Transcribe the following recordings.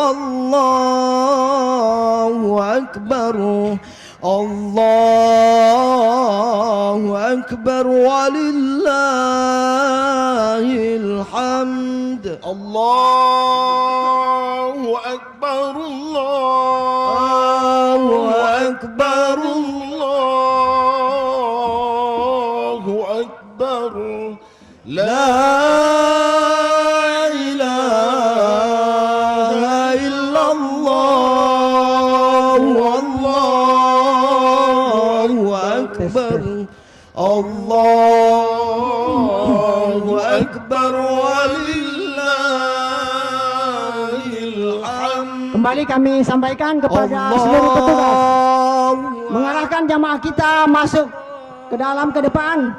Allahu Akbar. Allahu Akbar walillahil hamd. Allahu Akbar, Allahu Akbar, Allahu Akbar. La ilaha illallah, Allahu Akbar. Allahu Akbar walillahil hamd. Kembali kami sampaikan kepada seluruh petugas mengarahkan jamaah kita masuk ke dalam ke depan,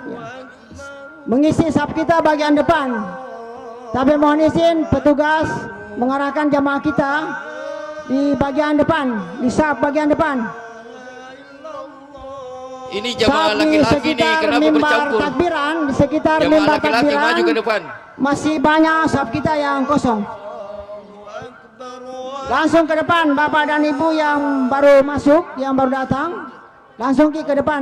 mengisi saf kita bagian depan. Tapi mohon izin petugas mengarahkan jamaah kita di bagian depan, di saf bagian depan. Ini jamaah laki-laki nih kenapa bercampur? Takbiran, di sekitar Jamaah mimbar laki-laki takbiran maju ke depan. masih banyak saf kita yang kosong. Langsung ke depan Bapak dan Ibu yang baru masuk, yang baru datang, langsung ke depan.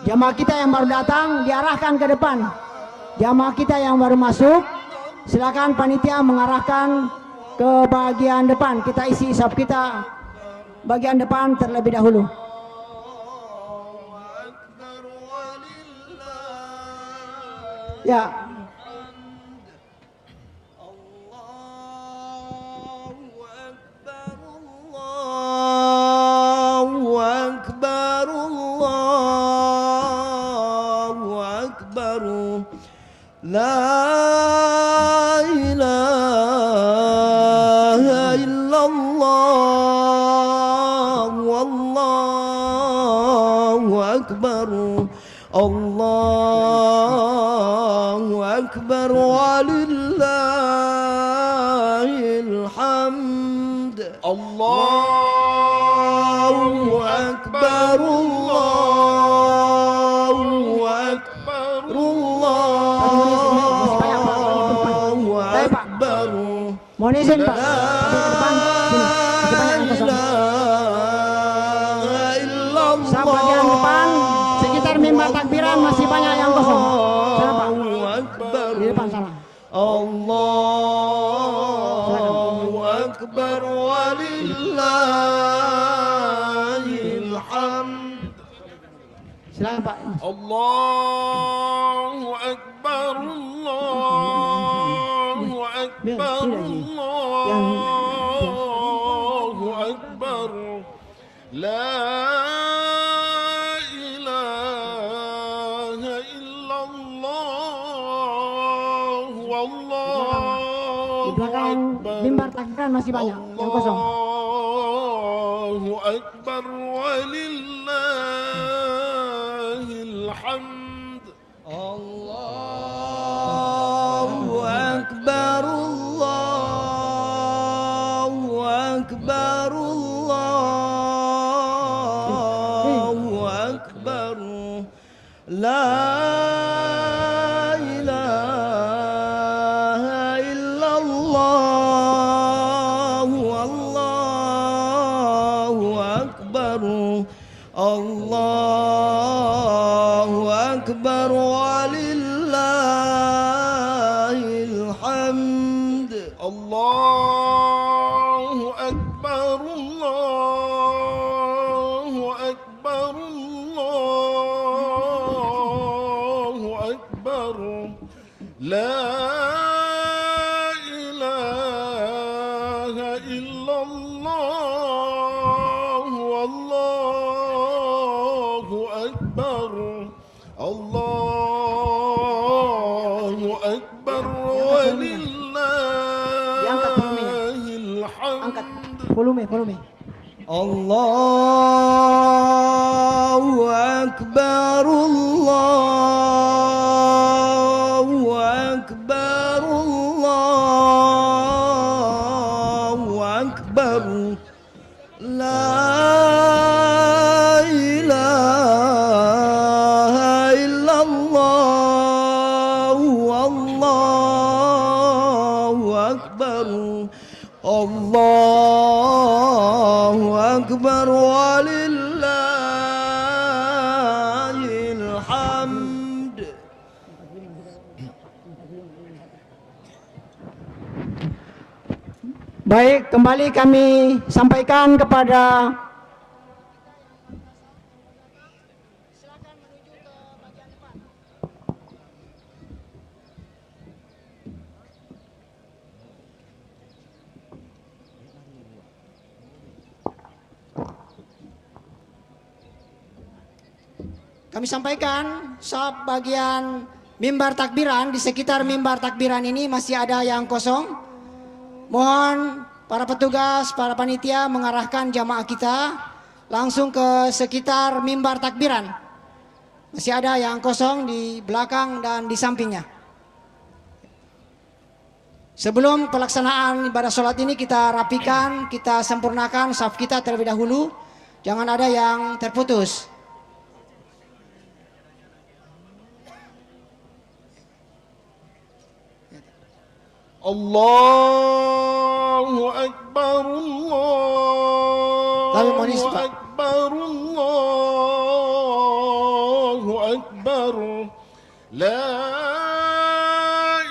Jamaah kita yang baru datang diarahkan ke depan. Jamaah kita yang baru masuk, silakan panitia mengarahkan ke bagian depan. Kita isi saf kita bagian depan terlebih dahulu. Ya. Allahu Akbar, Allahu Akbar. La ilaha illallah, wallahu akbar. Allahu akbar walillahil hamd. Allahu Akbar, Allahu Akbar, Allahu Akbar. Mohon izin Pak. Saf bagian depan, sekitar mimbar takbiran masih banyak yang kosong. Sana Pak. Di depan sana. Allahu Akbar walillahil hamd. Silakan Pak. Allahu Akbar, Allahu Akbar, Allahu Akbar. La ilaha illallah, wallahu Di belakang mimbar takbiran masih banyak yang kosong. Allahu Akbar walillahil hamd. Allahu Akbar, Allahu Akbar, Allahu Akbar. La ilaha illallah, Allahu Akbar. Allahu Akbar walillahil hamd. Allahu Akbar, Allahu Akbar, Allahu Akbar. La ilaha illallah, wallahu akbar. Allahu akbar walillahil Angkat hamd. volume. Allahu Akbar, Allahu Akbar, Allahu Akbar. La ولله الحمد. Baik, kembali kami sampaikan kepada sab bagian mimbar takbiran. Di sekitar mimbar takbiran ini masih ada yang kosong. Mohon para petugas, para panitia mengarahkan jamaah kita langsung ke sekitar mimbar takbiran. Masih ada yang kosong di belakang dan di sampingnya. Sebelum pelaksanaan ibadah sholat ini kita rapikan, kita sempurnakan saf kita terlebih dahulu. Jangan ada yang terputus. Allahu Akbar, Allahu Akbar, Allahu Akbar. La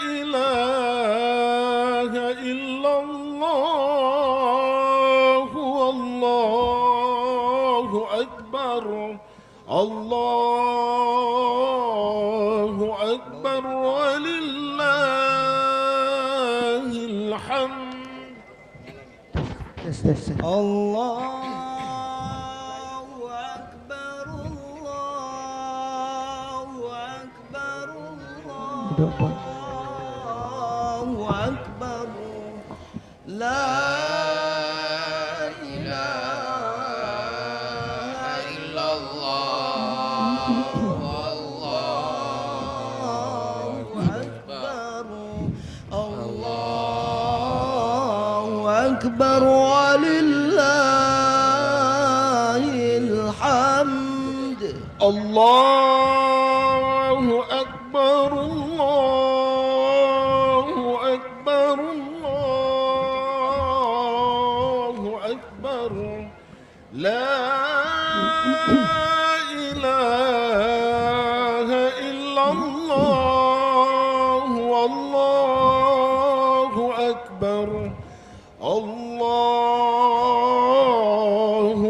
ilaha illallah, Allahu Akbar, Allahu Akbar, walillahil hamd. Allahu Akbar, Allahu Akbar, Allahu Akbar. La ilaha illallah, Allahu Akbar, Allahu Akbar, walillahil hamd. Allahu Akbar, Allahu Akbar, Allahu Akbar. La ilaha illallah, wallahu akbar, Allahu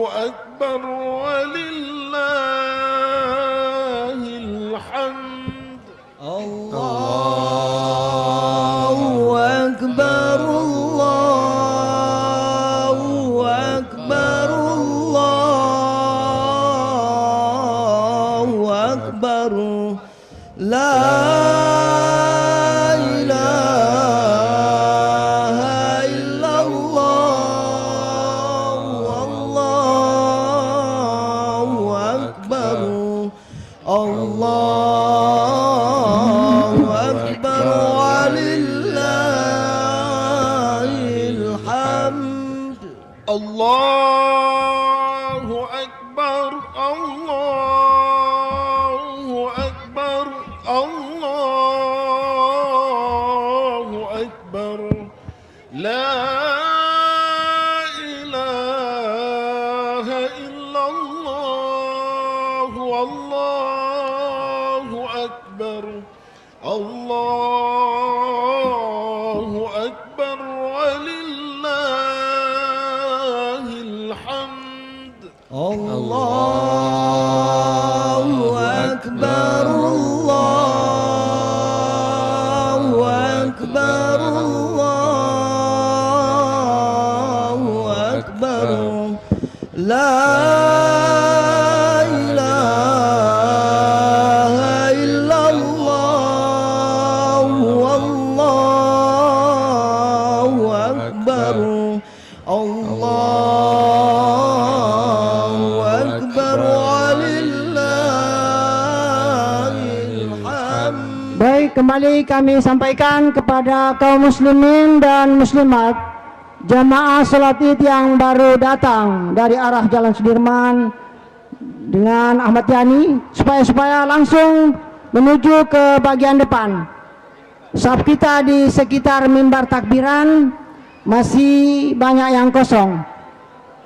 akbar, walillahil hamd. Allahu Akbar, Allahu Akbar, Allahu Akbar. La ilaha illallah, Allahu Akbar, Allahu Akbar, walillahil hamd. Allahu akbar, Allahu akbar, Allahu akbar. La ilaha illallah, wallahu akbar, Allahu akbar, walillahil hamd. Allahu Akbar, Allahu Akbar, Allahu Akbar. La ilaha illallah, wallahu akbar, Allahu akbar, walillahil hamd. Baik, kembali kami sampaikan kepada kaum muslimin dan muslimat, jamaah sholat id yang baru datang dari arah Jalan Sudirman dengan Ahmad Yani, supaya langsung menuju ke bagian depan. Saf kita di sekitar mimbar takbiran masih banyak yang kosong.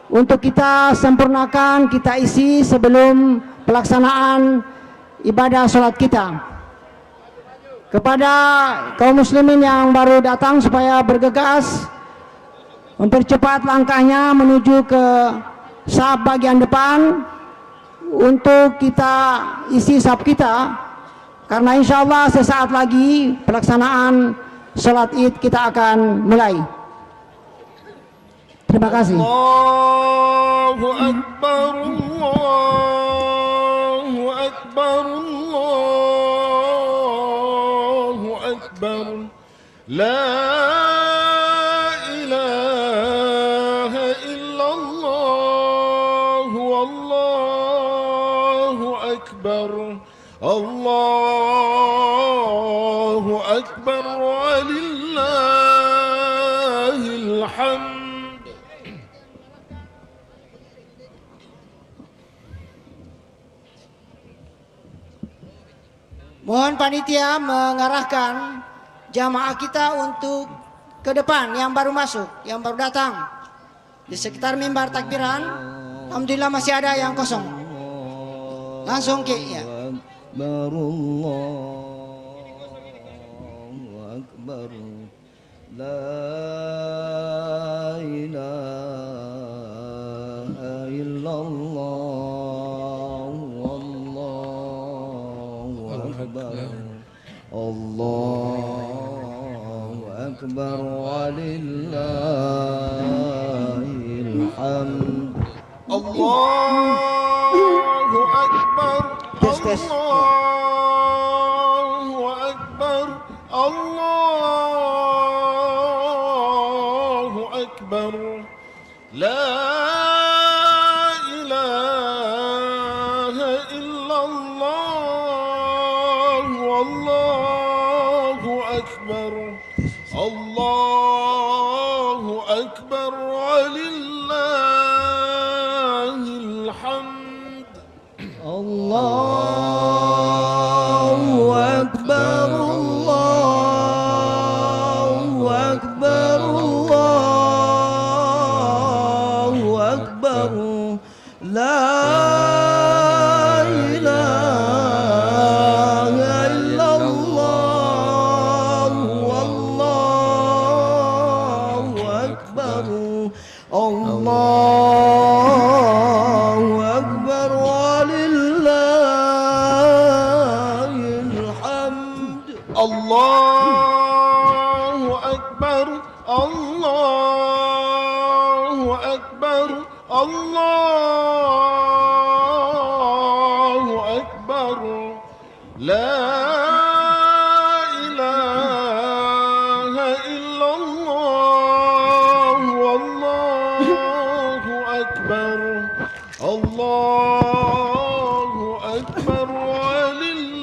untuk kita sempurnakan, kita isi sebelum pelaksanaan ibadah sholat kita. Kepada kaum muslimin yang baru datang supaya bergegas mempercepat langkahnya menuju ke saf bagian depan untuk kita isi saf kita, karena insya Allah sesaat lagi pelaksanaan sholat id kita akan mulai. Terima kasih. Allahu Akbar, Allahu Akbar, Allahu Akbar. La ilaha illallah, Wallahu Akbar, Allahu Akbar, walillahil hamd. Mohon panitia mengarahkan jamaah kita untuk ke depan yang baru masuk, yang baru datang. Di sekitar mimbar takbiran, alhamdulillah masih ada yang kosong. Langsung ke ya. أكبر الله أكبر لا إله إلا الله والله أكبر الله أكبر ولله الحمد Allahu Akbar, Tes, tes. Allahu Akbar, Allahu Akbar. La ilaha illallah, Wallahu Akbar, Allahu Akbar, walillahil hamd. الله أكبر الله أكبر الله أكبر لا إله إلا الله والله أكبر الله أكبر ولله الحمد Allahu Akbar, Allahu Akbar, Allahu Akbar. La ilaha illallah, Wallahu Akbar, Allahu Akbar, walillahil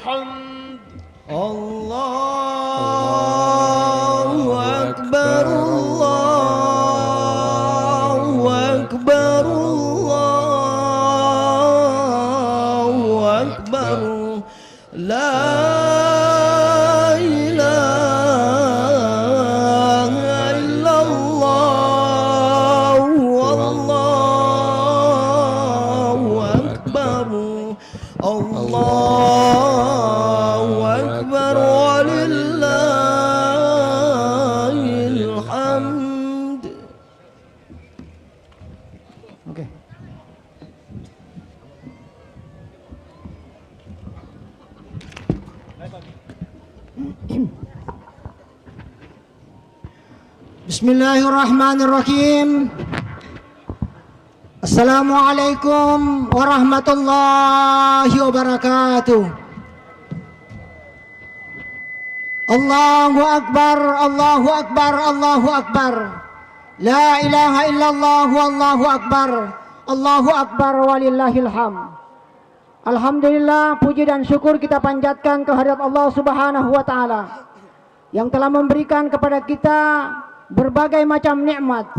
hamd. الله أكبر الله أكبر الله أكبر لا إله إلا الله والله أكبر الله أكبر ولله الحمد. Oke. Bismillahirrahmanirrahim. Assalamualaikum warahmatullahi wabarakatuh. Allahu Akbar, Allahu Akbar, Allahu Akbar. La ilaha illallah, Allahu Akbar. Allahu Akbar walillahil hamd. Alhamdulillah, puji dan syukur kita panjatkan kehadirat Allah Subhanahu wa taala yang telah memberikan kepada kita berbagai macam nikmat.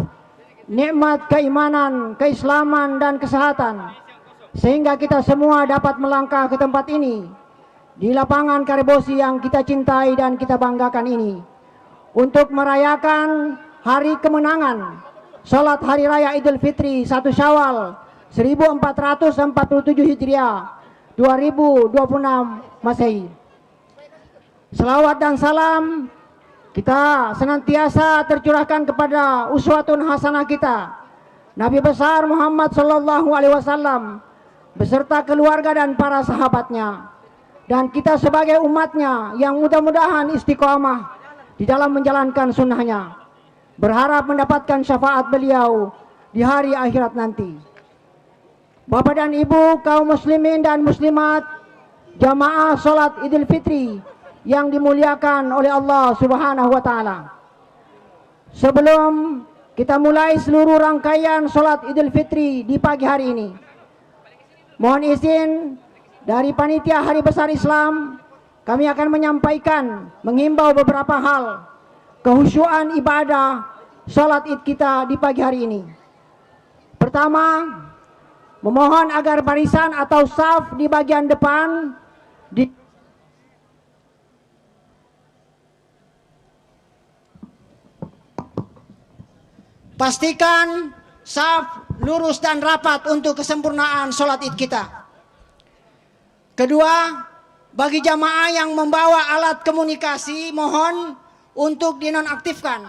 Nikmat keimanan, keislaman dan kesehatan, sehingga kita semua dapat melangkah ke tempat ini di lapangan Karebosi yang kita cintai dan kita banggakan ini untuk merayakan hari kemenangan Salat Hari Raya Idul Fitri 1 Syawal 1447 Hijriah 2026 Masehi. Selawat dan salam kita senantiasa tercurahkan kepada uswatun hasanah kita, Nabi besar Muhammad sallallahu alaihi wasallam beserta keluarga dan para sahabatnya, dan kita sebagai umatnya yang mudah-mudahan istiqomah di dalam menjalankan sunnahnya, berharap mendapatkan syafaat beliau di hari akhirat nanti. Bapak dan Ibu kaum muslimin dan muslimat, jamaah salat Idul Fitri yang dimuliakan oleh Allah Subhanahu wa taala. Sebelum kita mulai seluruh rangkaian salat Idul Fitri di pagi hari ini, mohon izin dari panitia Hari Besar Islam, kami akan menyampaikan, menghimbau beberapa hal kehusyuan ibadah salat Id kita di pagi hari ini. Pertama, memohon agar barisan atau saf di bagian depan pastikan saf lurus dan rapat untuk kesempurnaan sholat Id kita. Kedua, bagi jamaah yang membawa alat komunikasi, mohon untuk dinonaktifkan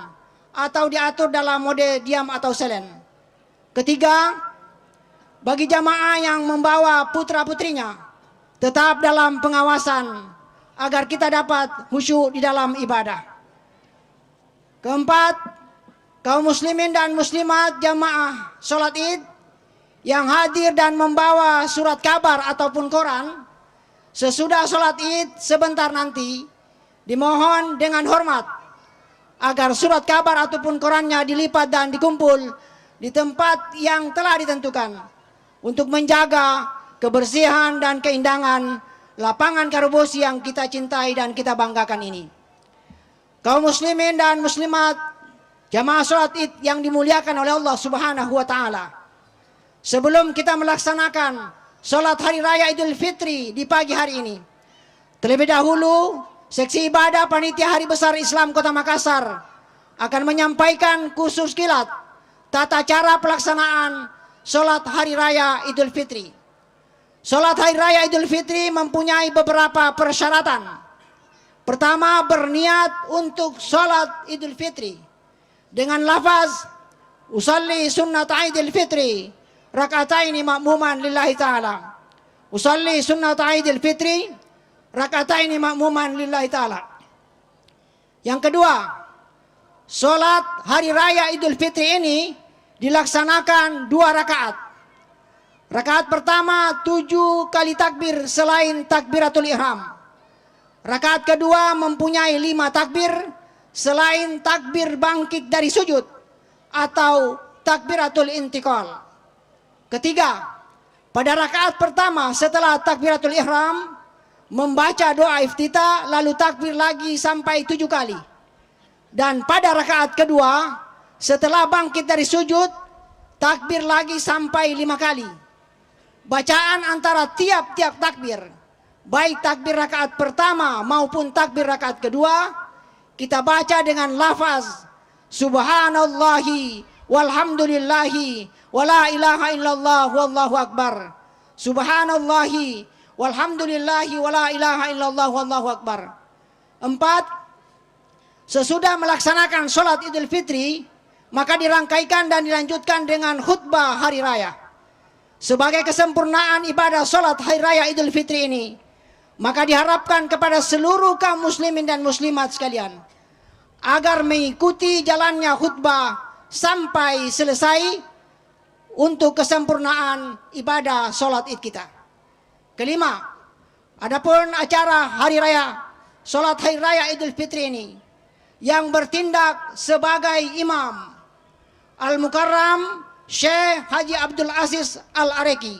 atau diatur dalam mode diam atau silent. Ketiga, bagi jamaah yang membawa putra-putrinya, tetap dalam pengawasan agar kita dapat khusyuk di dalam ibadah. Keempat, kaum muslimin dan muslimat jamaah sholat Id yang hadir dan membawa surat kabar ataupun koran, sesudah sholat Id sebentar nanti dimohon dengan hormat agar surat kabar ataupun korannya dilipat dan dikumpul di tempat yang telah ditentukan untuk menjaga kebersihan dan keindahan lapangan Karubosi yang kita cintai dan kita banggakan ini. Kaum muslimin dan muslimat jamaah sholat Id yang dimuliakan oleh Allah Subhanahu wa taala, sebelum kita melaksanakan sholat Hari Raya Idul Fitri di pagi hari ini, terlebih dahulu Seksi Ibadah Panitia Hari Besar Islam Kota Makassar akan menyampaikan khusus kilat tata cara pelaksanaan sholat Hari Raya Idul Fitri. Sholat Hari Raya Idul Fitri mempunyai beberapa persyaratan. Pertama, berniat untuk sholat Idul Fitri dengan lafaz usalli sunnat Idul Fitri rakataini ma'muman lillahi ta'ala. Usalli sunnat Idul Fitri rakataini ma'muman lillahi ta'ala. Yang kedua, sholat Hari Raya Idul Fitri ini dilaksanakan 2 rakaat. Rakaat pertama 7 kali takbir selain takbiratul ihram. Rakaat kedua mempunyai 5 takbir selain takbir bangkit dari sujud atau takbiratul intikal. Ketiga, pada rakaat pertama setelah takbiratul ihram membaca doa iftitah lalu takbir lagi sampai 7 kali. Dan pada rakaat kedua setelah bangkit dari sujud takbir lagi sampai 5 kali. Bacaan antara tiap-tiap takbir, baik takbir rakaat pertama maupun takbir rakaat kedua, kita baca dengan lafaz subhanallahi walhamdulillahi wala ilaha illallah wallahu akbar. Subhanallahi walhamdulillahi wala ilaha illallah wallahu akbar. 4. Sesudah melaksanakan sholat Idul Fitri, maka dirangkaikan dan dilanjutkan dengan khutbah hari raya. Sebagai kesempurnaan ibadah sholat Hari Raya Idul Fitri ini, maka diharapkan kepada seluruh kaum muslimin dan muslimat sekalian agar mengikuti jalannya khutbah sampai selesai untuk kesempurnaan ibadah sholat Id kita. Kelima, adapun acara Hari Raya sholat Hari Raya Idul Fitri ini yang bertindak sebagai imam Al-Mukarram Syekh Haji Abdul Aziz Al-Areki,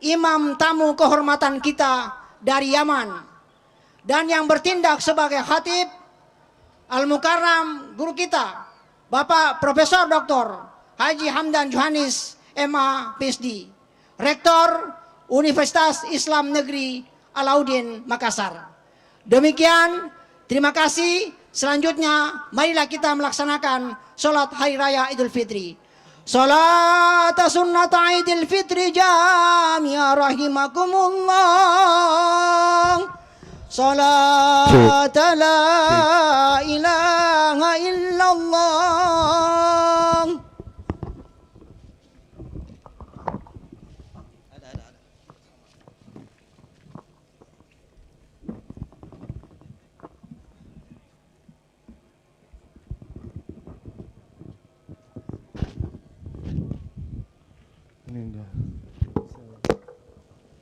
imam tamu kehormatan kita dari Yaman, dan yang bertindak sebagai khatib Al-Mukarram guru kita Bapak Profesor Dr. Haji Hamdan Johanis MA PhD, Rektor Universitas Islam Negeri Alauddin Makassar. Demikian, terima kasih. Selanjutnya, marilah kita melaksanakan sholat Hari Raya Idul Fitri. Sholat sunnat Idul Fitri jami'ah rahimakumullah. Sholat la ilaha illallah.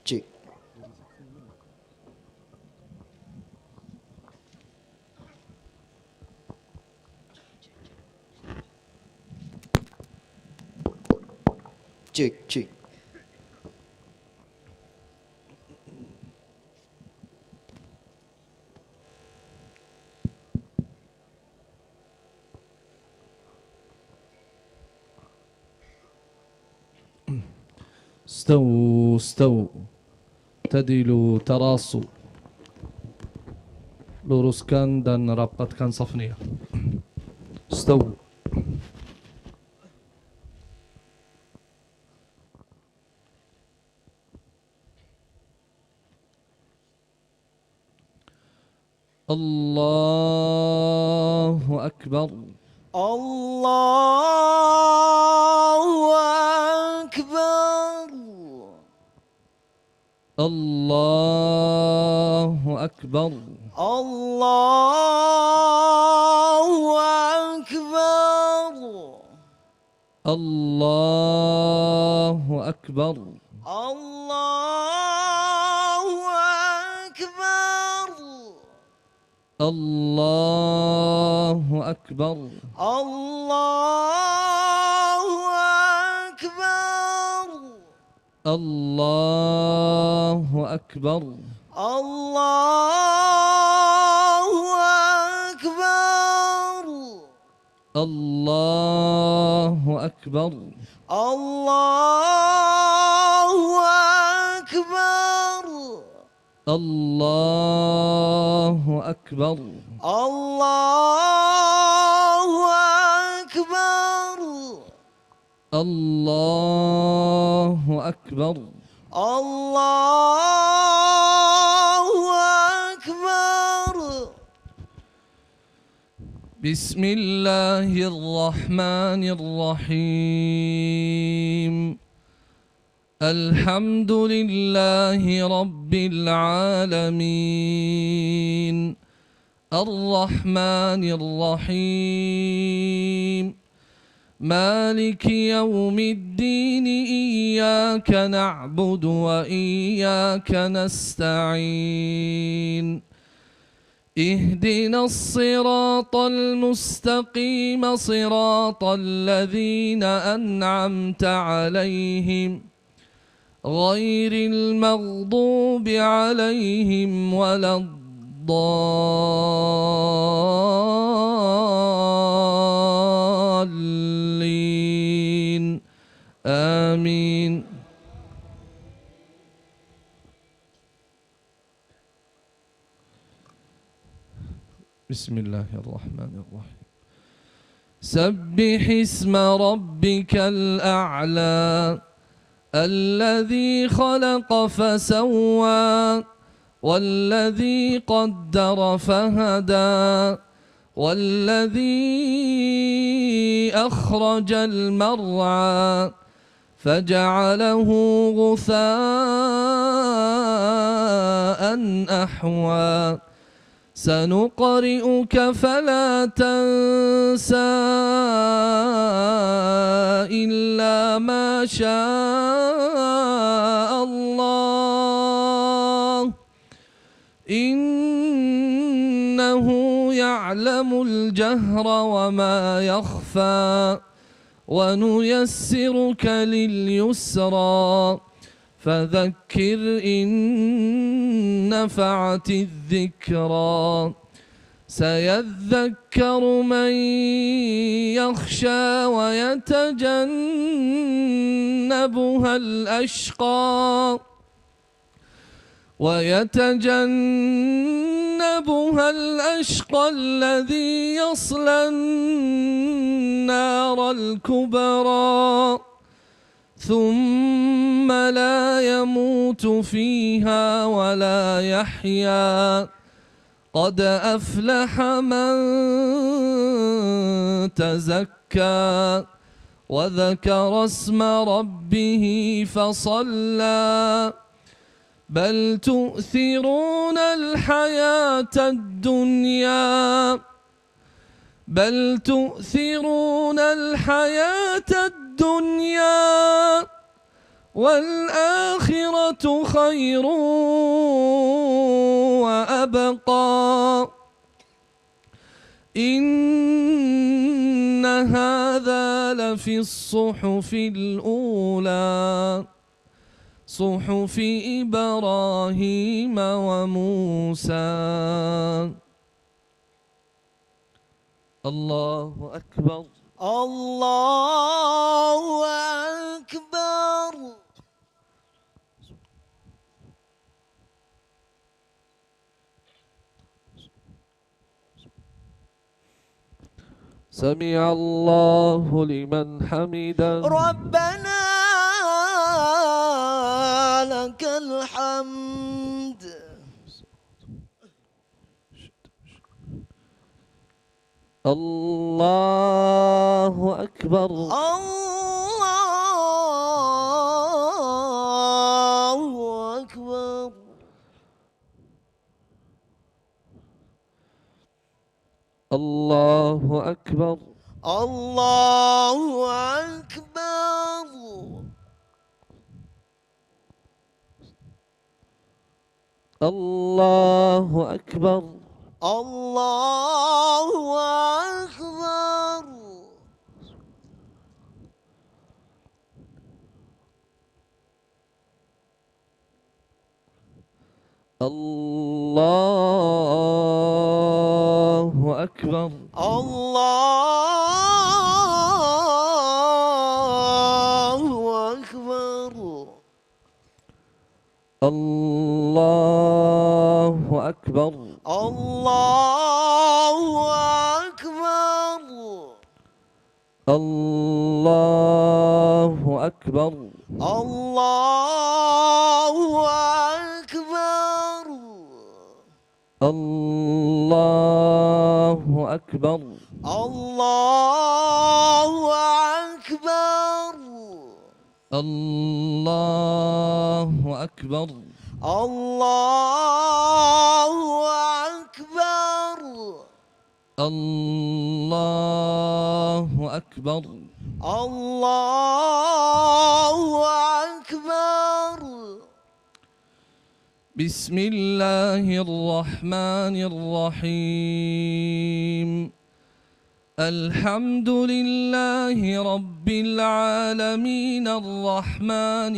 Cik. Cik, cik. استووا استووا tadilu tarasu, luruskan dan rapatkan safnya. Stawu. Allahu Akbar. Allahu Akbar. Allahu Akbar. Allahu Akbar. Allahu Akbar. Allahu Akbar. Allahu Akbar. Allahu Akbar. Allahu Akbar. Allahu Akbar. Allahu Akbar. Allahu Akbar. Allahu Akbar. Allahu Akbar. Allahu Akbar. Allahu Akbar. Bismillahirrahmanirrahim. Alhamdulillahi Rabbil Alamin. Ar-Rahmanir-Rahim. مالك يوم الدين إياك نعبد وإياك نستعين اهدنا الصراط المستقيم صراط الذين أنعمت عليهم غير المغضوب عليهم ولا الضالين آمين. بسم الله الرحمن الرحيم. سبح اسم ربك الأعلى الذي خلق فسوى والذي قدر فهدى والذي أخرج المرعى فجعله غثاء أحوى سنقرئك فلا تنسى إلا ما شاء الله إنه يعلم الجهر وما يخفى ونيسرك لليسرى فذكر إن نفعت الذكرى سيذكر من يخشى ويتجنبها الأشقى سيجنبها الأشقى الذي يصلى النار الكبرى ثم لا يموت فيها ولا يحيا قد أفلح من تزكى وذكر اسم ربه فصلى بل تؤثرون الحياة الدنيا بل تؤثرون الحياة الدنيا والآخرة خير وأبقى إن هذا لفي الصحف الأولى صحف إبراهيم وموسى. الله أكبر. الله أكبر. سمع الله لمن حمده. ربنا لك الحمد. الله أكبر. الله أكبر. الله أكبر. الله أكبر. الله أكبر. الله أكبر. الله أكبر. الله أكبر. الله أكبر. الله أكبر. الله أكبر. الله أكبر. الله أكبر. الله أكبر. الله أكبر. الله أكبر. الله أكبر. الله أكبر. بسم الله الرحمن الرحيم. الحمد لله رب العالمين الرحمن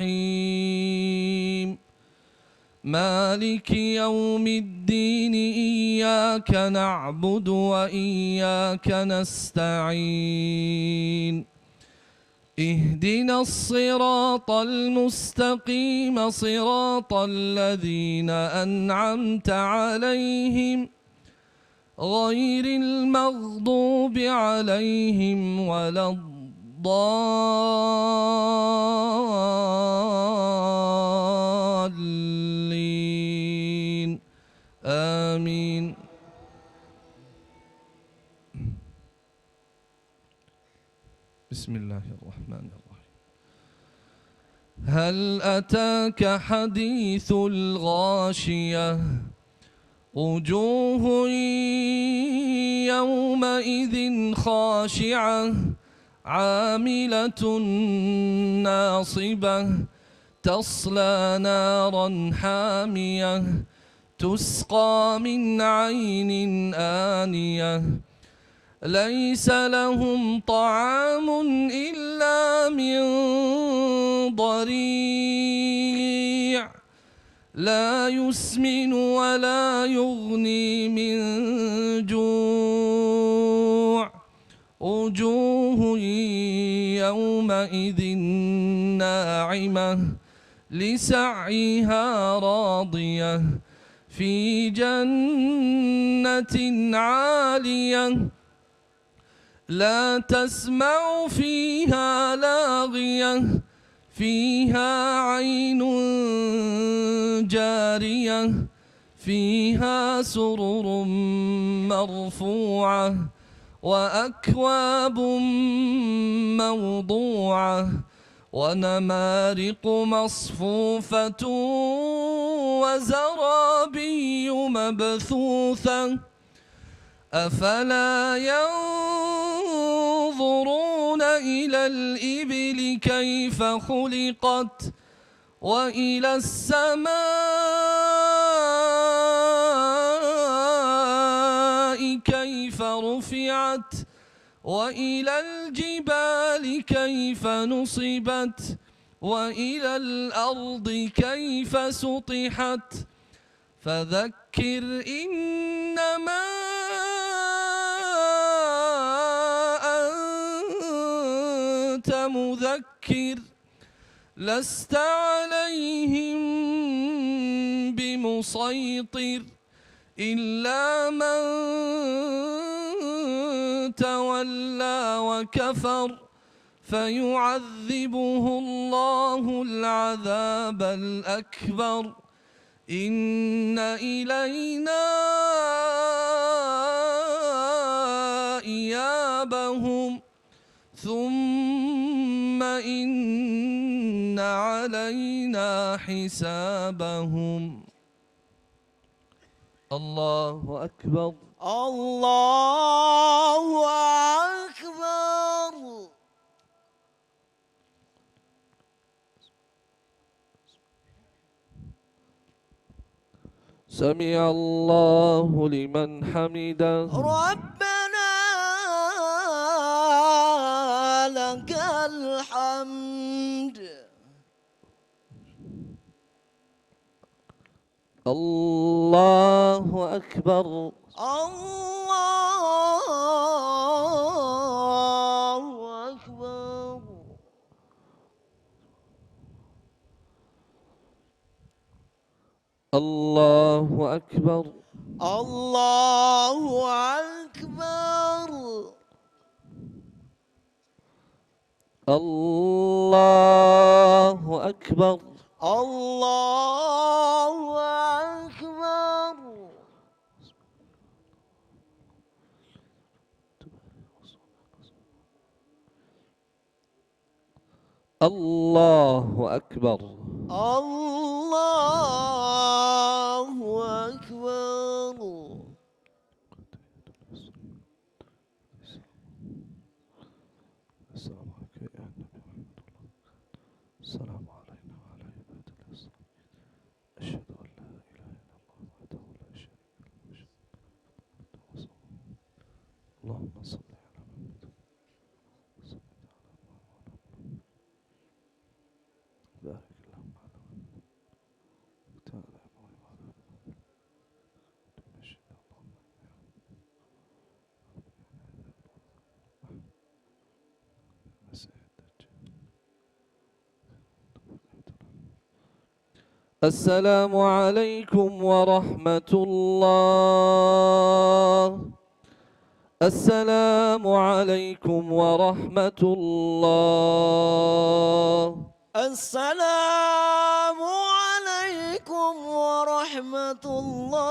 الرحيم مالك يوم الدين إياك نعبد وإياك نستعين اهدنا الصراط المستقيم صراط الذين أنعمت عليهم غير المغضوب عليهم ولا الضالين آمين. بسم الله الرحمن الرحيم. هل أتاك حديث الغاشية وجوه يومئذ خاشعة عاملة ناصبة تصلى نارا حامية تسقى من عين آنية ليس لهم طعام إلا من ضريع لا يسمن ولا يغني من جوع وجوه يومئذ ناعمة لسعيها راضية في جنة عالية لا تسمع فيها لاغية فيها عين جارية فيها سرر مرفوعة وأكواب موضوعة ونمارق مصفوفة وزرابي مبثوثة أفلا ينظرون إلى الإبل كيف خلقت وإلى السماء كيف رفعت وإلى الجبال كيف نصبت وإلى الأرض كيف سطحت فذكر إنما أنت مذكر لست عليهم بمسيطر إلا من تولى وكفر فيعذبه الله العذاب الأكبر إن إلينا إيابهم ثم إن علينا حسابهم الله أكبر الله أكبر. سمع الله لمن حمده ربنا لك الحمد. الله أكبر الله أكبر. الله أكبر الله أكبر. الله أكبر الله أكبر. الله أكبر الله أكبر. السلام علينا وعلى عباد الله الصالحين أشهد أن لا إله إلا الله وحده لا شريك له اللهم صل على محمد صل على محمد بارك اللهم على محمد تعالى وعلى تمشي اللهم السلام عليكم ورحمة الله السلام عليكم ورحمة الله السلام عليكم ورحمة الله.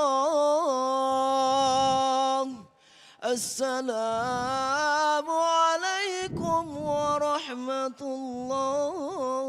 السلام عليكم ورحمة الله.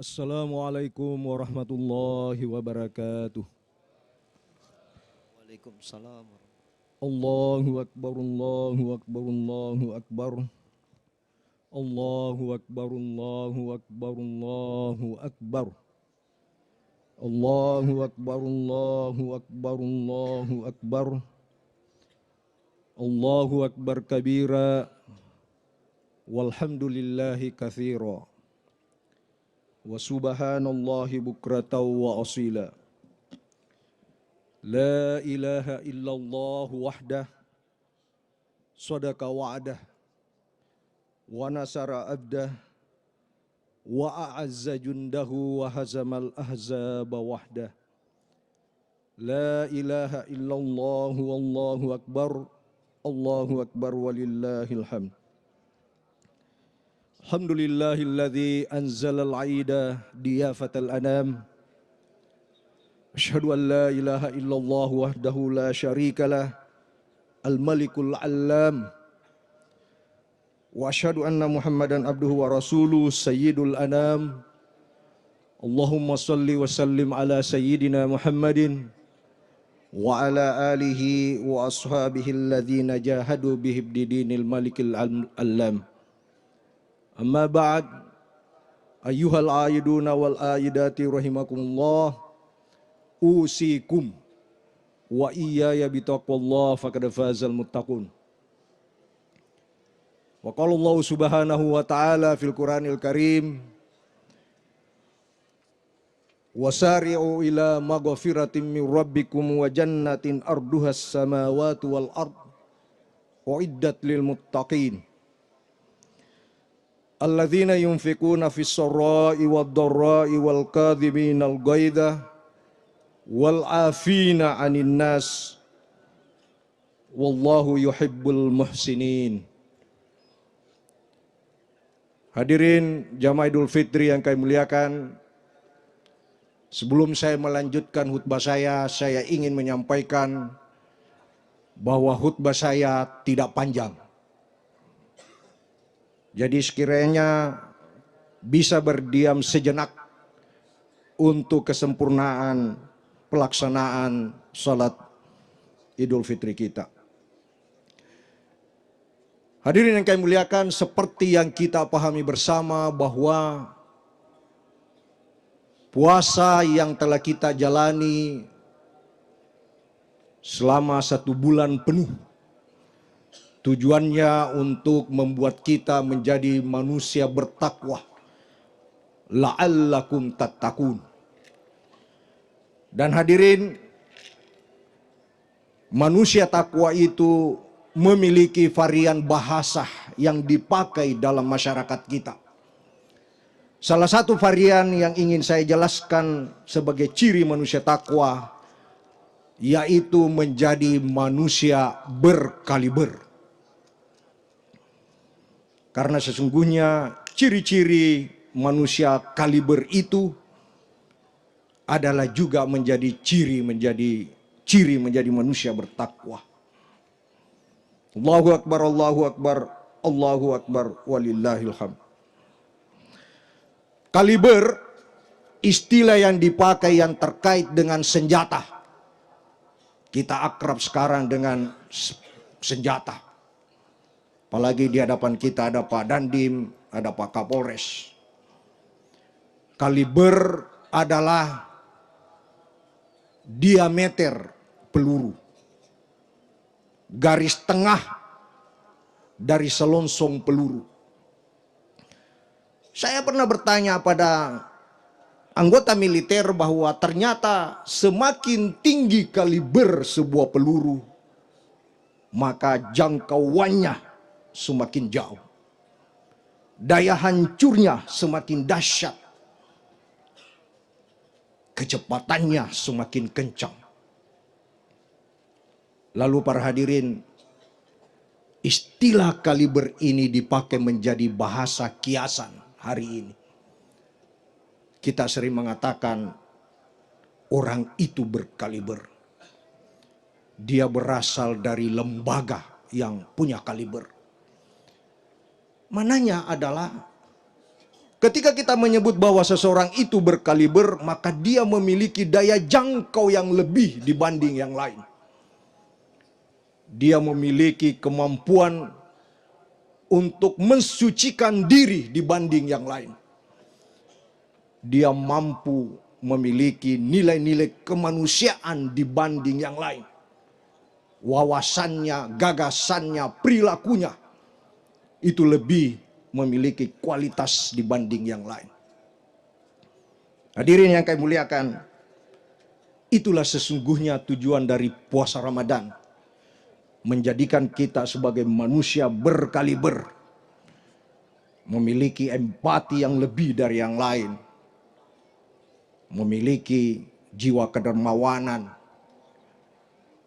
Assalamualaikum warahmatullahi wabarakatuh. Waalaikumsalam. Allahu Akbar, Allahu Akbar, Allahu Akbar. Allahu Akbar, Allahu Akbar, Allahu Akbar. Allahu Akbar, Allahu Akbar, Allahu Akbar. Allahu Akbar kabira. Walhamdulillahi katsira. Wa subhanallahi bukratan wa asila. La ilaha illallah wahdah sadaqa wa'dah wa nasara abdah wa a'azza jundahu wa hazamal ahzaba wahdah. La ilaha illallah wallahu akbar, Allahu akbar walillahil hamd. Alhamdulillahilladzi anzalal aida diyafatal anam. Asyhadu an la ilaha illallah wahdahu la syarikalah al-malikul allam. Wa asyhadu anna Muhammadan abduhu wa rasuluh sayyidul anam. Allahumma salli wa sallim ala sayyidina Muhammadin wa ala alihi wa ashabihi alladhina jahadu bihibdidinil malikil allam. Amma ba'd, ayyuhal aiduna wal aidati rahimakumullah. Usikum wa iyaya bitaqwallah faqad fazal muttaqun. Wa qala Allah subhanahu wa ta'ala fil Qur'anil Karim, wasari'u ila maghfiratin min rabbikum wa jannatin arduhas samawati wal ard uiddat lil muttaqin alladzina yunfikuna fis sarra'i wad dharra'i wal kadhiminal ghaidha wal afina 'anin nas wallahu yuhibbul muhsinin. Hadirin jamaah Idul Fitri yang kami muliakan, sebelum saya melanjutkan khutbah saya ingin menyampaikan bahwa khutbah saya tidak panjang. Jadi sekiranya bisa berdiam sejenak untuk kesempurnaan pelaksanaan salat Idul Fitri kita. Hadirin yang kami muliakan, seperti yang kita pahami bersama bahwa puasa yang telah kita jalani selama 1 bulan penuh, tujuannya untuk membuat kita menjadi manusia bertakwa. La'allakum tattaqun. Dan hadirin, manusia takwa itu memiliki varian bahasa yang dipakai dalam masyarakat kita. Salah satu varian yang ingin saya jelaskan sebagai ciri manusia takwa, yaitu menjadi manusia berkaliber. Karena sesungguhnya ciri-ciri manusia kaliber itu adalah juga menjadi ciri menjadi manusia bertakwa. Allahu akbar, Allahu akbar, Allahu akbar walillahil hamd. Kaliber istilah yang dipakai yang terkait dengan senjata. Kita akrab sekarang dengan senjata. Apalagi di hadapan kita ada Pak Dandim, ada Pak Kapolres. Kaliber adalah diameter peluru, garis tengah dari selongsong peluru. Saya pernah bertanya pada anggota militer bahwa ternyata semakin tinggi kaliber sebuah peluru, maka jangkauannya semakin jauh, daya hancurnya semakin dahsyat, kecepatannya semakin kencang. Lalu para hadirin, istilah kaliber ini dipakai menjadi bahasa kiasan hari ini. Kita sering mengatakan orang itu berkaliber. Dia berasal dari lembaga yang punya kaliber. Mananya adalah ketika kita menyebut bahwa seseorang itu berkaliber, maka dia memiliki daya jangkau yang lebih dibanding yang lain. Dia memiliki kemampuan untuk mensucikan diri dibanding yang lain. Dia mampu memiliki nilai-nilai kemanusiaan dibanding yang lain. Wawasannya, gagasannya, perilakunya itu lebih memiliki kualitas dibanding yang lain. Hadirin yang kami muliakan, itulah sesungguhnya tujuan dari puasa Ramadan. Menjadikan kita sebagai manusia berkaliber, memiliki empati yang lebih dari yang lain, memiliki jiwa kedermawanan,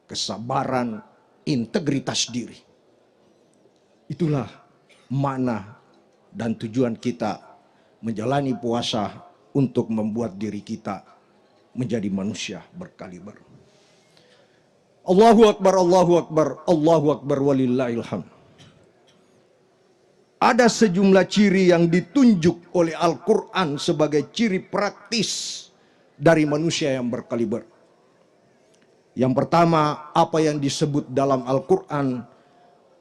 kesabaran, integritas diri. Itulah makna dan tujuan kita menjalani puasa, untuk membuat diri kita menjadi manusia berkaliber. Allahu Akbar, Allahu Akbar, Allahu Akbar walillahil hamd. Ada sejumlah ciri yang ditunjuk oleh Al-Quran sebagai ciri praktis dari manusia yang berkaliber. Yang pertama, apa yang disebut dalam Al-Quran,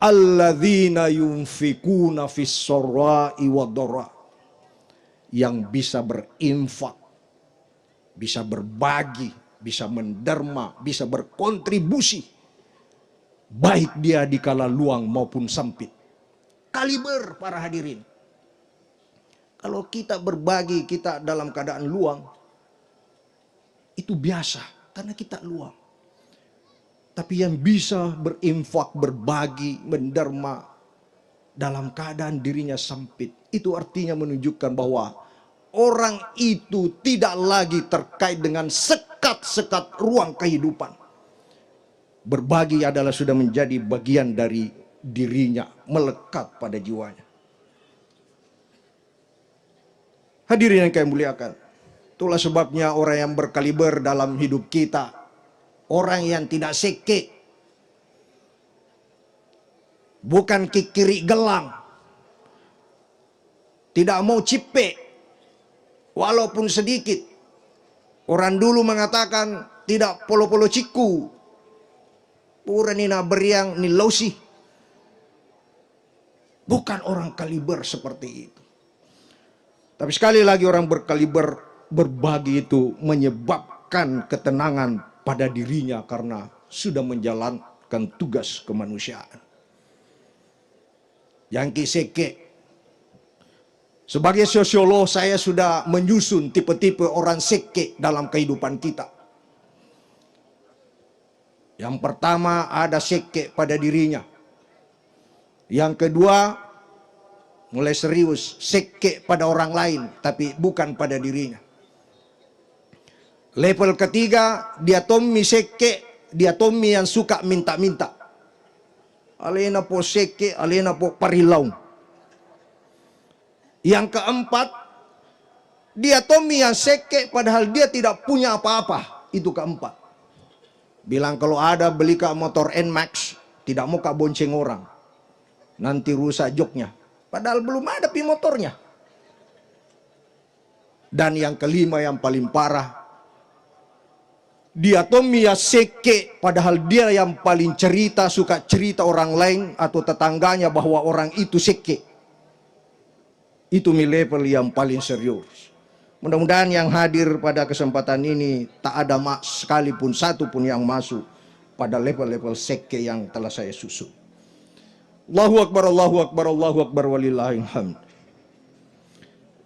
alladzina yunfikuna fis sarra'i wad-dharra, yang bisa berinfak, bisa berbagi, bisa menderma, bisa berkontribusi, baik dia di kala luang maupun sempit. Kaliber para hadirin. Kalau kita berbagi, kita dalam keadaan luang, itu biasa karena kita luang. Tapi yang bisa berinfak, berbagi, menderma dalam keadaan dirinya sempit, itu artinya menunjukkan bahwa orang itu tidak lagi terkait dengan sekat-sekat ruang kehidupan. Berbagi adalah sudah menjadi bagian dari dirinya, melekat pada jiwanya. Hadirin yang kami muliakan, itulah sebabnya orang yang berkaliber dalam hidup kita, orang yang tidak seke, bukan kikiri gelang, tidak mau cipe walaupun sedikit. Orang dulu mengatakan tidak polo-polo ciku, pura nina beriang ni lausi. Bukan orang kaliber seperti itu. Tapi sekali lagi orang berkaliber berbagi itu menyebabkan ketenangan pada dirinya karena sudah menjalankan tugas kemanusiaan. Yang kiseke, sebagai sosiolog saya sudah menyusun tipe-tipe orang seke dalam kehidupan kita. Yang pertama ada seke pada dirinya. Yang kedua mulai serius, seke pada orang lain tapi bukan pada dirinya. Level ketiga dia tommy seke, dia tommy yang suka minta-minta. Alena po seke, alena po parilaw. Yang keempat, dia tommy yang seke padahal dia tidak punya apa-apa. Itu keempat. Bilang kalau ada beli kak motor NMAX, tidak mau kak bonceng orang, nanti rusak joknya. Padahal belum ada pi motornya. Dan yang kelima yang paling parah, dia tommy yang seke padahal dia yang paling cerita, suka cerita orang lain atau tetangganya bahwa orang itu seke. Itu level yang paling serius. Mudah-mudahan yang hadir pada kesempatan ini tak ada sekalipun satu pun yang masuk pada level-level seke yang telah saya susun. Allahu Akbar, Allahu Akbar, Allahu Akbar walillahil hamd.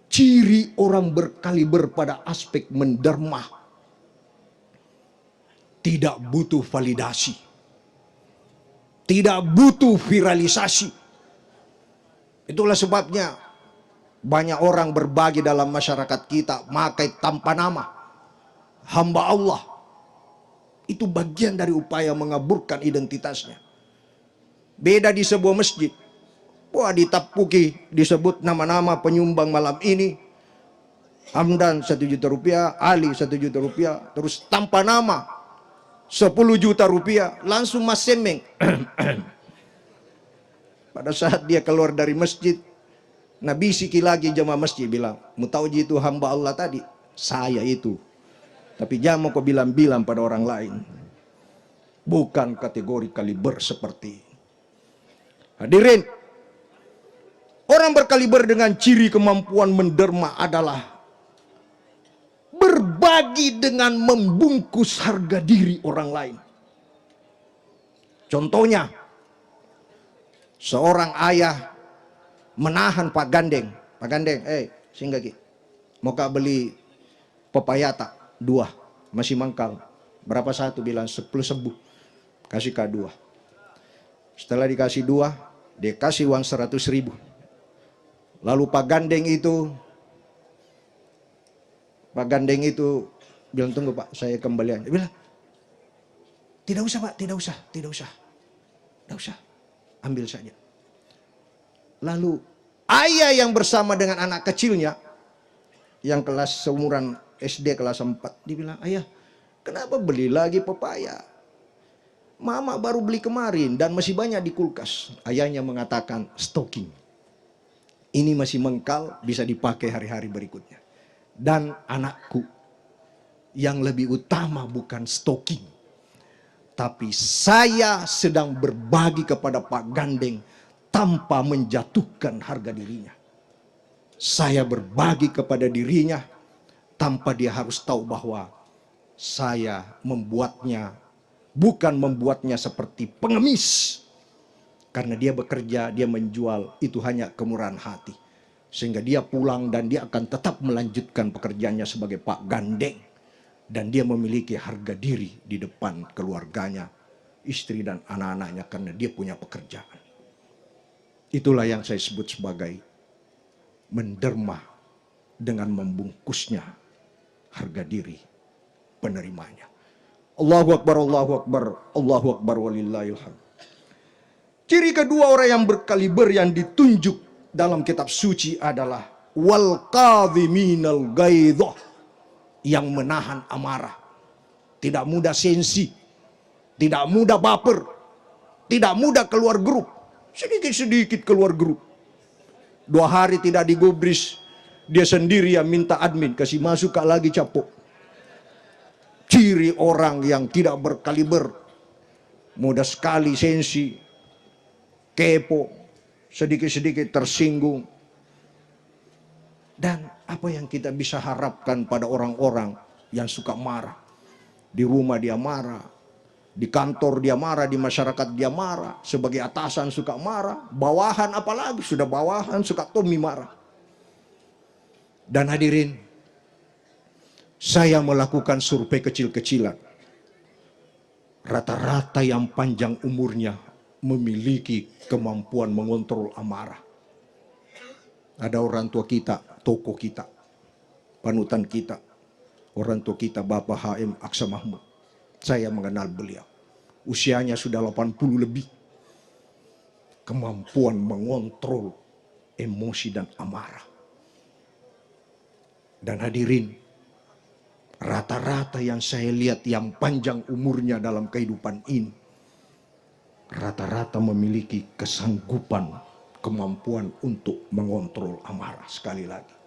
Ciri orang berkaliber pada aspek menderma, tidak butuh validasi, tidak butuh viralisasi. Itulah sebabnya banyak orang berbagi dalam masyarakat kita pakai tanpa nama, hamba Allah. Itu bagian dari upaya mengaburkan identitasnya. Beda di sebuah masjid, wah ditapuki disebut nama-nama penyumbang malam ini, Hamdan 1 juta rupiah, Ali 1 juta rupiah, terus tanpa nama 10 juta rupiah, langsung mas semeng. Pada saat dia keluar dari masjid, Nabi siki lagi jamaah masjid bilang, mu tahu itu hamba Allah tadi? Saya itu. Tapi jangan kau bilang-bilang pada orang lain. bukan kategori kaliber seperti ini. Hadirin, orang berkaliber dengan ciri kemampuan menderma adalah berbagi dengan membungkus harga diri orang lain. Contohnya, seorang ayah menahan Pak Gandeng. Pak Gandeng, singgah ki. Mau kak beli pepaya tak? 2, masih mangkal. Berapa satu? Bilang 10 sebu. Kasih kak 2. Setelah dikasih 2, dia kasih uang 100.000. Lalu Pak Gandeng itu bilang, tunggu Pak, saya kembalian. Dia bilang, tidak usah Pak, tidak usah. Ambil saja. Lalu ayah yang bersama dengan anak kecilnya, yang kelas seumuran SD kelas 4, dia bilang, ayah, kenapa beli lagi pepaya? Mama baru beli kemarin dan masih banyak di kulkas. Ayahnya mengatakan, stocking. Ini masih mengkal, bisa dipakai hari-hari berikutnya. Dan anakku, yang lebih utama bukan stocking, tapi saya sedang berbagi kepada Pak Gandeng tanpa menjatuhkan harga dirinya. Saya berbagi kepada dirinya tanpa dia harus tahu bahwa saya bukan membuatnya seperti pengemis. Karena dia bekerja, dia menjual, itu hanya kemurahan hati. Sehingga dia pulang dan dia akan tetap melanjutkan pekerjaannya sebagai Pak Gandeng. Dan dia memiliki harga diri di depan keluarganya, istri dan anak-anaknya, karena dia punya pekerjaan. Itulah yang saya sebut sebagai menderma dengan membungkusnya harga diri penerimanya. Allahu Akbar, Allahu Akbar, Allahu Akbar walillahil hamd. Ciri kedua orang yang berkaliber yang ditunjuk dalam kitab suci adalah wal kadhiminal ghaidhah, yang menahan amarah. Tidak mudah sensi, tidak mudah baper, tidak mudah keluar grup. Sedikit-sedikit keluar grup. 2 hari tidak digubris, dia sendiri yang minta admin kasih masuk kak lagi capok. Ciri orang yang tidak berkaliber, mudah sekali sensi, kepo, sedikit-sedikit tersinggung. Dan apa yang kita bisa harapkan pada orang-orang yang suka marah? Di rumah dia marah, di kantor dia marah, di masyarakat dia marah, sebagai atasan suka marah, bawahan apalagi, sudah bawahan suka Tommy marah. Dan hadirin, saya melakukan survei kecil-kecilan. Rata-rata yang panjang umurnya memiliki kemampuan mengontrol amarah. Ada orang tua kita, tokoh kita, panutan kita, orang tua kita Bapak HM Aksa Mahmud. Saya mengenal beliau. Usianya sudah 80 lebih. Kemampuan mengontrol emosi dan amarah. Dan hadirin, rata-rata yang saya lihat yang panjang umurnya dalam kehidupan ini, rata-rata memiliki kesanggupan, kemampuan untuk mengontrol amarah. Sekali lagi,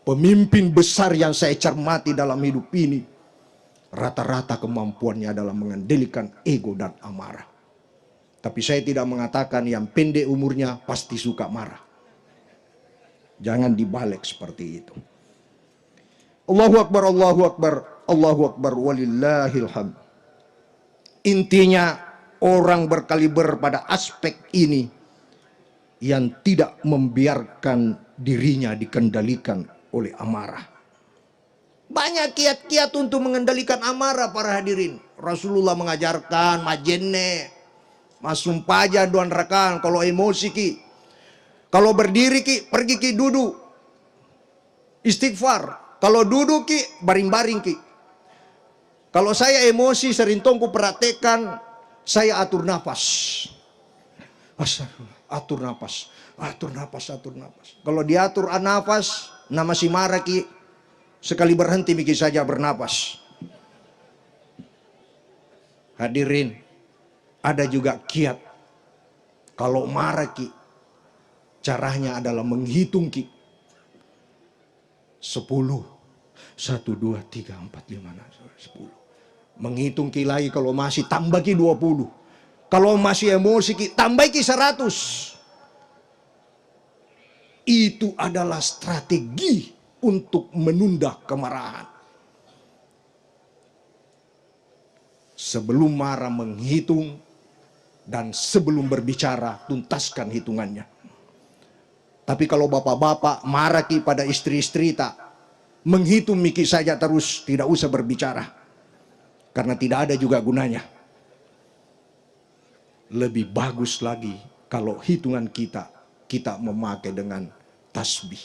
pemimpin besar yang saya cermati dalam hidup ini, rata-rata kemampuannya adalah mengendalikan ego dan amarah. Tapi saya tidak mengatakan yang pendek umurnya pasti suka marah. Jangan dibalik seperti itu. Allahu Akbar, Allahu Akbar, Allahu Akbar walillahil hamd. Intinya, orang berkaliber pada aspek ini yang tidak membiarkan dirinya dikendalikan oleh amarah. Banyak kiat-kiat untuk mengendalikan amarah para hadirin. Rasulullah mengajarkan majenne, masumpaja duan rekan, kalau emosi ki, kalau berdiri ki, pergi ki duduk, istighfar. Kalau duduk ki, baring-baring ki. Kalau saya emosi sering tongku perhatikan, saya atur nafas. Atur nafas, atur nafas, atur nafas. Kalau diatur nafas, nama si marah ki, sekali berhenti mikir saja bernafas. Hadirin, ada juga kiat. Kalau marah ki, caranya adalah menghitung ki. 10, 1, 2, 3, 4, 5, 6, 10. Menghitung ki lagi, kalau masih tambah ki 20. Kalau masih emosi ki tambah ki 100. Itu adalah strategi untuk menunda kemarahan. Sebelum marah menghitung, dan sebelum berbicara tuntaskan hitungannya. Tapi kalau bapak-bapak marah ki pada istri-istri tak, menghitung miki saja terus, tidak usah berbicara. Karena tidak ada juga gunanya. Lebih bagus lagi kalau hitungan kita memakai dengan tasbih.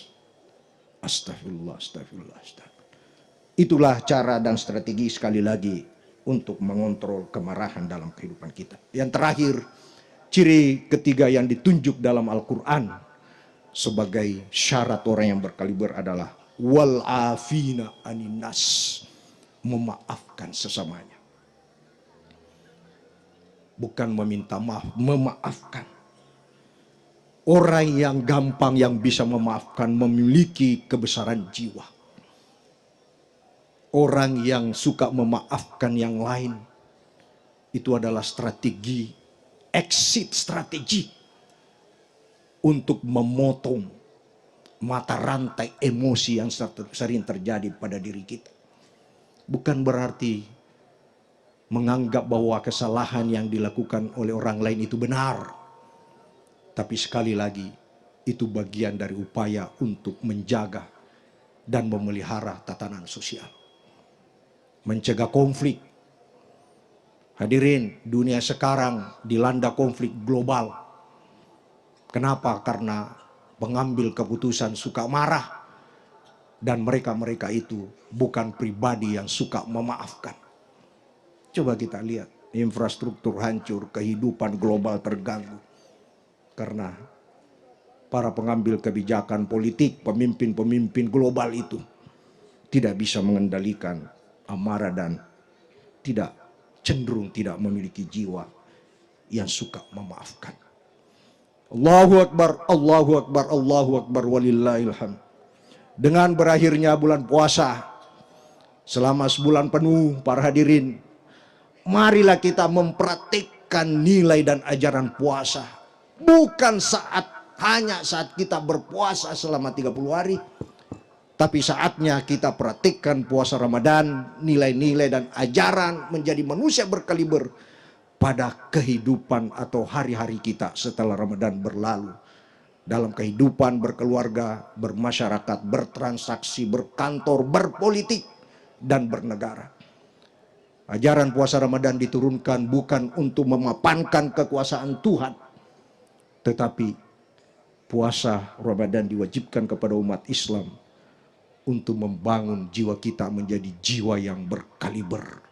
Astagfirullah, astagfirullah, astagfirullah. Itulah cara dan strategi sekali lagi untuk mengontrol kemarahan dalam kehidupan kita. Yang terakhir, ciri ketiga yang ditunjuk dalam Al-Quran sebagai syarat orang yang berkaliber adalah wal afina aninas, memaafkan sesamanya. Bukan meminta maaf, memaafkan. Orang yang gampang yang bisa memaafkan memiliki kebesaran jiwa. Orang yang suka memaafkan yang lain itu adalah strategi, exit strategi untuk memotong mata rantai emosi yang sering terjadi pada diri kita. Bukan berarti menganggap bahwa kesalahan yang dilakukan oleh orang lain itu benar. Tapi sekali lagi, itu bagian dari upaya untuk menjaga dan memelihara tatanan sosial. Mencegah konflik. Hadirin, dunia sekarang dilanda konflik global. Kenapa? Karena pengambil keputusan suka marah. Dan mereka-mereka itu bukan pribadi yang suka memaafkan. Coba kita lihat, infrastruktur hancur, kehidupan global terganggu. Karena para pengambil kebijakan politik, pemimpin-pemimpin global itu tidak bisa mengendalikan amarah dan cenderung tidak memiliki jiwa yang suka memaafkan. Allahu Akbar, Allahu Akbar, Allahu Akbar, walillahil hamd. Dengan berakhirnya bulan puasa, selama sebulan penuh, para hadirin, marilah kita mempraktikkan nilai dan ajaran puasa. Bukan hanya saat kita berpuasa selama 30 hari, tapi saatnya kita praktikkan puasa Ramadan, nilai-nilai dan ajaran menjadi manusia berkaliber pada kehidupan atau hari-hari kita setelah Ramadan berlalu. Dalam kehidupan berkeluarga, bermasyarakat, bertransaksi, berkantor, berpolitik, dan bernegara. Ajaran puasa Ramadan diturunkan bukan untuk memapankan kekuasaan Tuhan, tetapi puasa Ramadan diwajibkan kepada umat Islam untuk membangun jiwa kita menjadi jiwa yang berkaliber,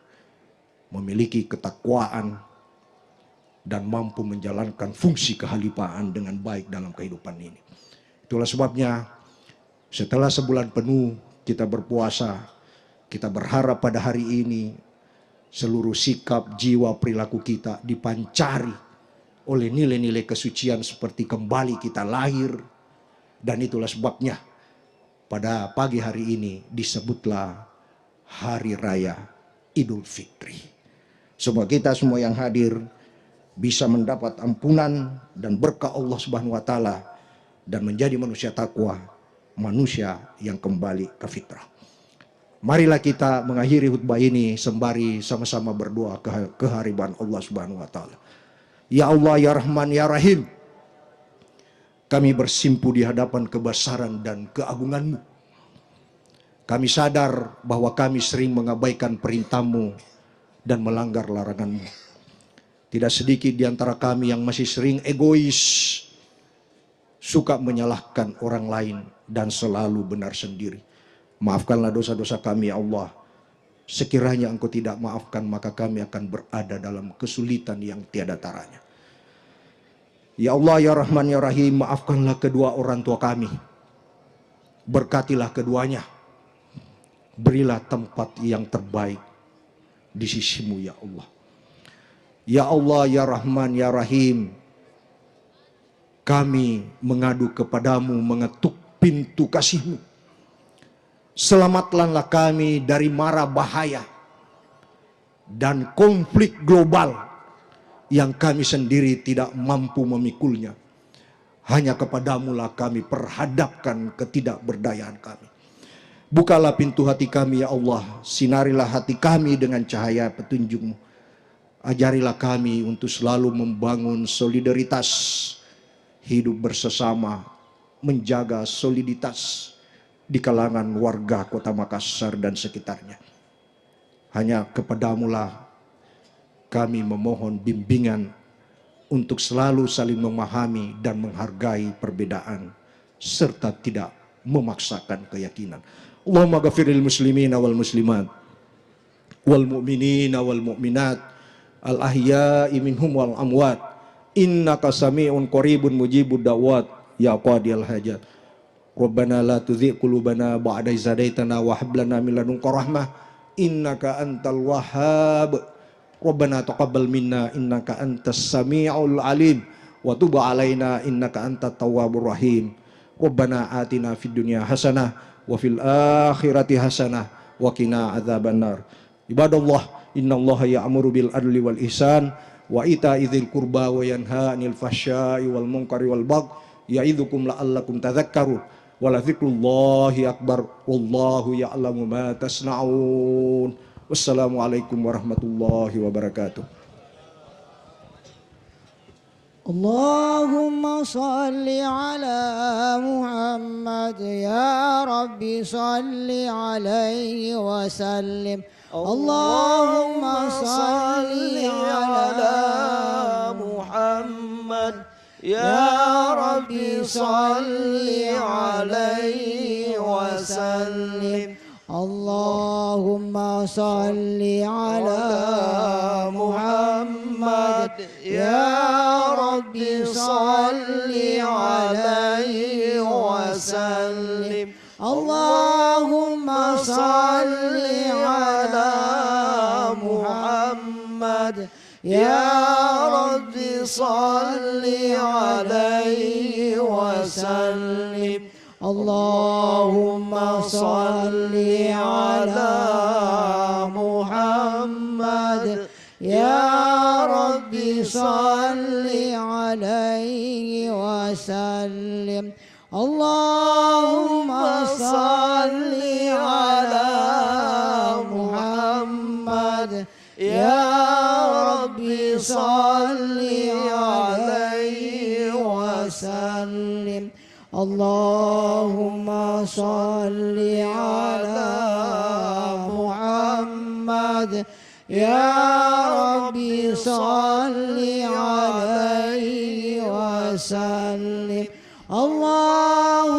memiliki ketakwaan, dan mampu menjalankan fungsi kehalifaan dengan baik dalam kehidupan ini. Itulah sebabnya setelah sebulan penuh kita berpuasa, kita berharap pada hari ini seluruh sikap, jiwa, perilaku kita dipancari oleh nilai-nilai kesucian seperti kembali kita lahir. Dan itulah sebabnya pada pagi hari ini disebutlah Hari Raya Idul Fitri. Semoga kita semua yang hadir bisa mendapat ampunan dan berkah Allah Subhanahu wa taala dan menjadi manusia takwa, manusia yang kembali ke fitrah. Marilah kita mengakhiri khutbah ini sembari sama-sama berdoa kehadiran Allah Subhanahu wa taala. Ya Allah, ya Rahman, ya Rahim, kami bersimpu di hadapan kebesaran dan keagungan-Mu. Kami sadar bahwa kami sering mengabaikan perintah-Mu dan melanggar larangan-Mu. Tidak sedikit di antara kami yang masih sering egois, suka menyalahkan orang lain dan selalu benar sendiri. Maafkanlah dosa-dosa kami ya Allah. Sekiranya Engkau tidak maafkan, maka kami akan berada dalam kesulitan yang tiada taranya. Ya Allah, ya Rahman, ya Rahim, maafkanlah kedua orang tua kami. Berkatilah keduanya. Berilah tempat yang terbaik di sisi-Mu ya Allah. Ya Allah, ya Rahman, ya Rahim, kami mengadu kepadamu, mengetuk pintu kasih-Mu. Selamatkanlah kami dari mara bahaya. dan konflik global yang kami sendiri tidak mampu memikulnya. Hanya kepadamulah kami perhadapkan ketidakberdayaan kami. Bukalah pintu hati kami ya Allah, sinarilah hati kami dengan cahaya petunjuk-Mu. Ajarilah kami untuk selalu membangun solidaritas, hidup bersesama, menjaga soliditas di kalangan warga Kota Makassar dan sekitarnya. Hanya kepadamulah kami memohon bimbingan untuk selalu saling memahami dan menghargai perbedaan serta tidak memaksakan keyakinan. Allahumma ghafiril muslimina wal muslimat wal mu'minina wal mu'minat al ahya'i minhum wal amwat innaka sami'un qaribun mujibud da'wat ya qadiyal hajat. Rabbana la tuzigh qulubana ba'da idh hadaitana wa hab lana min ladunka rahmah innaka antal wahhab. Rabbana taqabbal minna innaka antas sami'ul alim wa tub alaina innaka antat tawwabur rahim. Rabbana atina fid dunya hasanah wa fil akhirati hasanah wa qina adzabannar. Ibadallah, innallaha ya'muru bil adli wal ihsan wa ita'i dzil qurba wa yanha 'anil fahsya'i wal munkari wal baghi ya'idzukum la'allakum tadhakkarun. Wa la dzikrullahi akbar wallahu ya'lamu ma tasna'un. Wassalamualaikum warahmatullahi wabarakatuh. Allahumma salli ala Muhammad ya Rabbi salli alaihi wa sallim. Allahumma salli ala Muhammad ya Rabbi salli alaihi wa sallim. Allahumma salli ala Muhammad ya Rabbi salli alaihi wa sallim. Allahumma salli ala Muhammad ya Rabbi salli alaihi wa sallim. Allahumma salli ala Muhammad ya Rabbi salli alaihi wa sallim. Allahumma salli ala Muhammad ya Rabbi salli alaihi wa sallim. Allahumma salli ala Muhammad ya Rabbi salli alaihi wa sallim. Allahumma